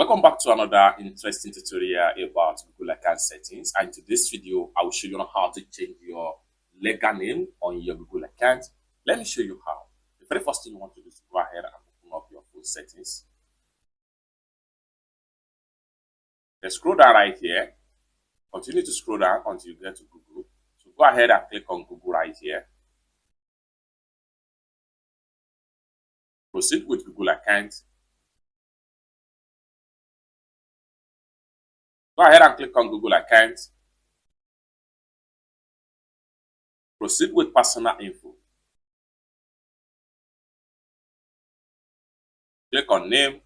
Welcome back to another interesting tutorial about Google account settings. And in this video, I will show you how to change your legal name on your Google account. Let me show you how. The very first thing you want to do is go ahead and open up your phone settings. Then scroll down right here. Continue to scroll down until you get to Google. So go ahead and click on Google right here. Proceed with Google account. Go ahead and click on Google account. Proceed with personal info. Click on name.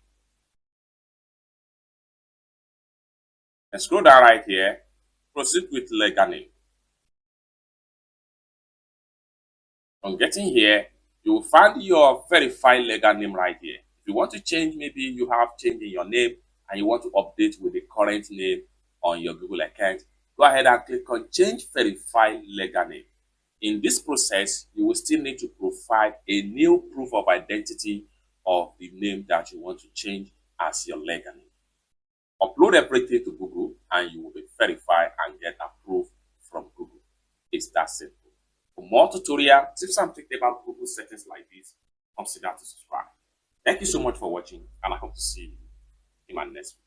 And scroll down right here. Proceed with legal name. On getting here, you will find your verified legal name right here. If you want to change, maybe you have change in your name and you want to update with the current name on your Google account, go ahead and click on change verified legal name. In this process, you will still need to provide a new proof of identity of the name that you want to change as your legal name. Upload everything to Google and you will be verified and get approved from Google. It's that simple. For more tutorial tips and tricks about Google settings like this, consider to subscribe. Thank you so much for watching, and I hope to see you in my next video.